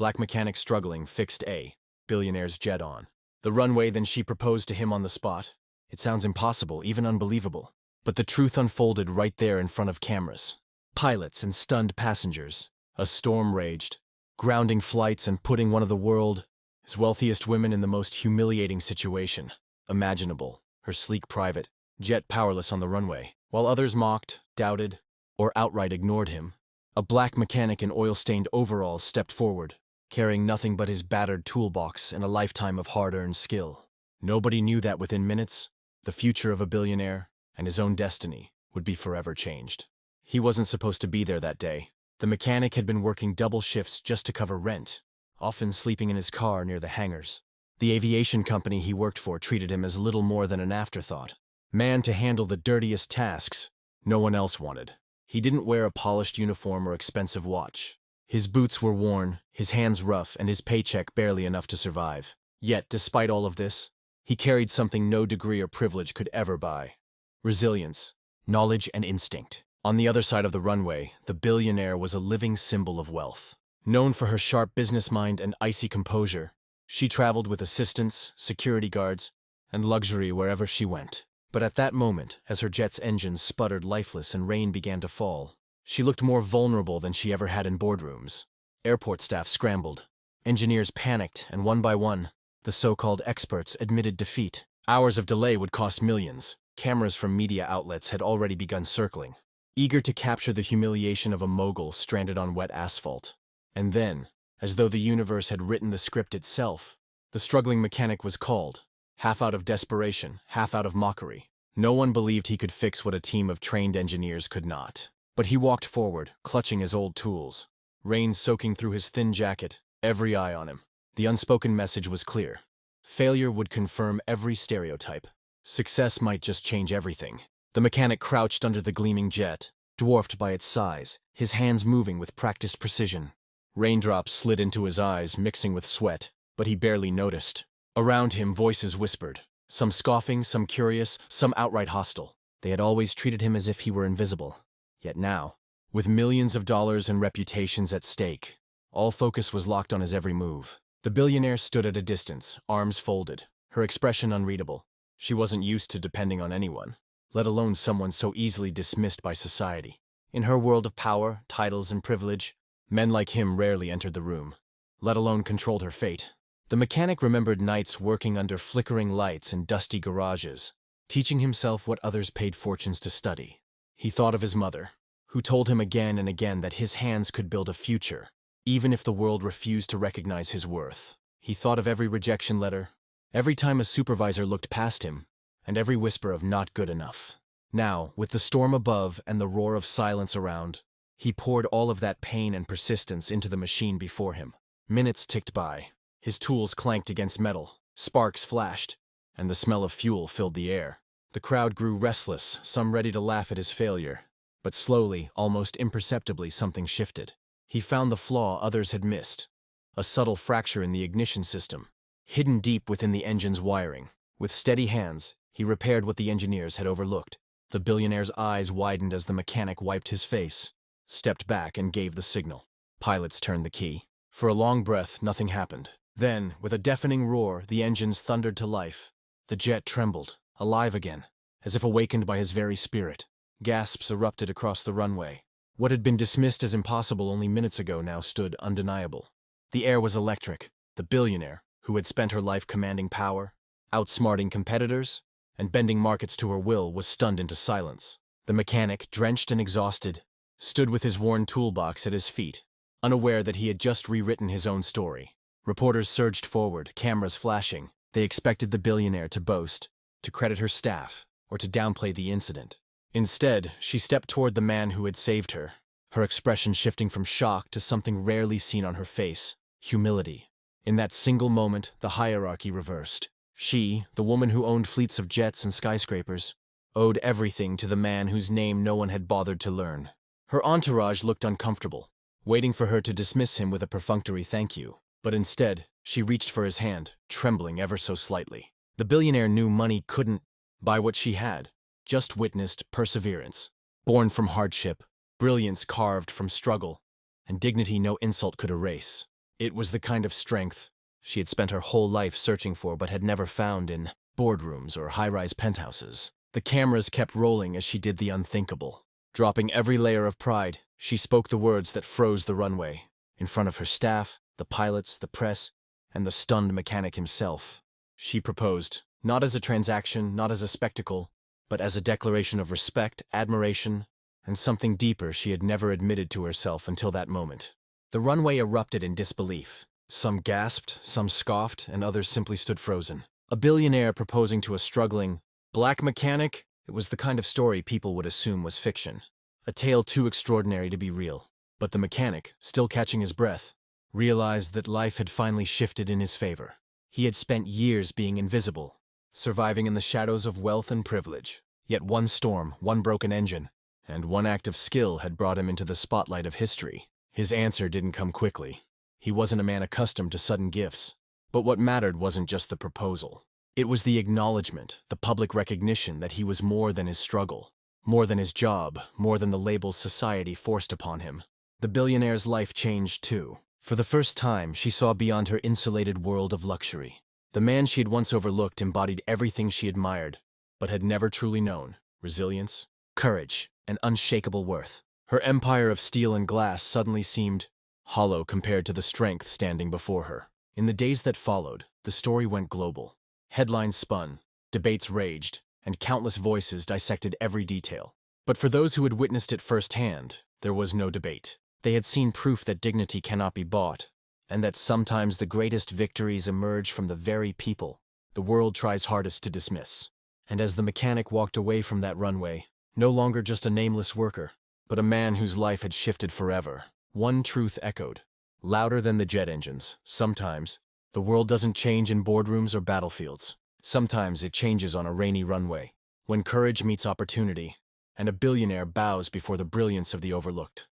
Black mechanic struggling, fixed a billionaire's jet on the runway, then she proposed to him on the spot. It sounds impossible, even unbelievable. But the truth unfolded right there in front of cameras. Pilots and stunned passengers. A storm raged, grounding flights and putting one of the world's wealthiest women in the most humiliating situation imaginable. Her sleek private jet powerless on the runway, while others mocked, doubted, or outright ignored him. A black mechanic in oil-stained overalls stepped forward, carrying nothing but his battered toolbox and a lifetime of hard-earned skill. Nobody knew that within minutes, the future of a billionaire and his own destiny would be forever changed. He wasn't supposed to be there that day. The mechanic had been working double shifts just to cover rent, often sleeping in his car near the hangars. The aviation company he worked for treated him as little more than an afterthought. Man to handle the dirtiest tasks no one else wanted. He didn't wear a polished uniform or expensive watch. His boots were worn, his hands rough, and his paycheck barely enough to survive. Yet, despite all of this, he carried something no degree or privilege could ever buy: resilience, knowledge, and instinct. On the other side of the runway, the billionaire was a living symbol of wealth. Known for her sharp business mind and icy composure, she traveled with assistants, security guards, and luxury wherever she went. But at that moment, as her jet's engines sputtered lifeless and rain began to fall, she looked more vulnerable than she ever had in boardrooms. Airport staff scrambled. Engineers panicked, and one by one, the so-called experts admitted defeat. Hours of delay would cost millions. Cameras from media outlets had already begun circling, eager to capture the humiliation of a mogul stranded on wet asphalt. And then, as though the universe had written the script itself, the struggling mechanic was called, half out of desperation, half out of mockery. No one believed he could fix what a team of trained engineers could not. But he walked forward, clutching his old tools, rain soaking through his thin jacket, every eye on him. The unspoken message was clear. Failure would confirm every stereotype. Success might just change everything. The mechanic crouched under the gleaming jet, dwarfed by its size, his hands moving with practiced precision. Raindrops slid into his eyes, mixing with sweat, but he barely noticed. Around him, voices whispered, some scoffing, some curious, some outright hostile. They had always treated him as if he were invisible. Yet now, with millions of dollars and reputations at stake, all focus was locked on his every move. The billionaire stood at a distance, arms folded, her expression unreadable. She wasn't used to depending on anyone, let alone someone so easily dismissed by society. In her world of power, titles, and privilege, men like him rarely entered the room, let alone controlled her fate. The mechanic remembered nights working under flickering lights in dusty garages, teaching himself what others paid fortunes to study. He thought of his mother, who told him again and again that his hands could build a future, even if the world refused to recognize his worth. He thought of every rejection letter, every time a supervisor looked past him, and every whisper of not good enough. Now, with the storm above and the roar of silence around, he poured all of that pain and persistence into the machine before him. Minutes ticked by. His tools clanked against metal, sparks flashed, and the smell of fuel filled the air. The crowd grew restless, some ready to laugh at his failure. But slowly, almost imperceptibly, something shifted. He found the flaw others had missed, a subtle fracture in the ignition system, hidden deep within the engine's wiring. With steady hands, he repaired what the engineers had overlooked. The billionaire's eyes widened as the mechanic wiped his face, stepped back, and gave the signal. Pilots turned the key. For a long breath, nothing happened. Then, with a deafening roar, the engines thundered to life. The jet trembled, alive again, as if awakened by his very spirit. Gasps erupted across the runway. What had been dismissed as impossible only minutes ago now stood undeniable. The air was electric. The billionaire, who had spent her life commanding power, outsmarting competitors, and bending markets to her will, was stunned into silence. The mechanic, drenched and exhausted, stood with his worn toolbox at his feet, unaware that he had just rewritten his own story. Reporters surged forward, cameras flashing. They expected the billionaire to boast, to credit her staff, or to downplay the incident. Instead, she stepped toward the man who had saved her, her expression shifting from shock to something rarely seen on her face: humility. In that single moment, the hierarchy reversed. She, the woman who owned fleets of jets and skyscrapers, owed everything to the man whose name no one had bothered to learn. Her entourage looked uncomfortable, waiting for her to dismiss him with a perfunctory thank you. But instead, she reached for his hand, trembling ever so slightly. The billionaire knew money couldn't buy what she had, just witnessed perseverance, born from hardship, brilliance carved from struggle, and dignity no insult could erase. It was the kind of strength she had spent her whole life searching for but had never found in boardrooms or high-rise penthouses. The cameras kept rolling as she did the unthinkable. Dropping every layer of pride, she spoke the words that froze the runway, in front of her staff, the pilots, the press, and the stunned mechanic himself. She proposed, not as a transaction, not as a spectacle, but as a declaration of respect, admiration, and something deeper she had never admitted to herself until that moment. The runway erupted in disbelief. Some gasped, some scoffed, and others simply stood frozen. A billionaire proposing to a struggling black mechanic? It was the kind of story people would assume was fiction. A tale too extraordinary to be real. But the mechanic, still catching his breath, realized that life had finally shifted in his favor. He had spent years being invisible, surviving in the shadows of wealth and privilege. Yet one storm, one broken engine, and one act of skill had brought him into the spotlight of history. His answer didn't come quickly. He wasn't a man accustomed to sudden gifts. But what mattered wasn't just the proposal. It was the acknowledgement, the public recognition that he was more than his struggle, more than his job, more than the labels society forced upon him. The billionaire's life changed too. For the first time, she saw beyond her insulated world of luxury. The man she had once overlooked embodied everything she admired, but had never truly known: resilience, courage, and unshakable worth. Her empire of steel and glass suddenly seemed hollow compared to the strength standing before her. In the days that followed, the story went global. Headlines spun, debates raged, and countless voices dissected every detail. But for those who had witnessed it firsthand, there was no debate. They had seen proof that dignity cannot be bought, and that sometimes the greatest victories emerge from the very people the world tries hardest to dismiss. And as the mechanic walked away from that runway, no longer just a nameless worker, but a man whose life had shifted forever, one truth echoed, louder than the jet engines. Sometimes, the world doesn't change in boardrooms or battlefields. Sometimes it changes on a rainy runway, when courage meets opportunity, and a billionaire bows before the brilliance of the overlooked.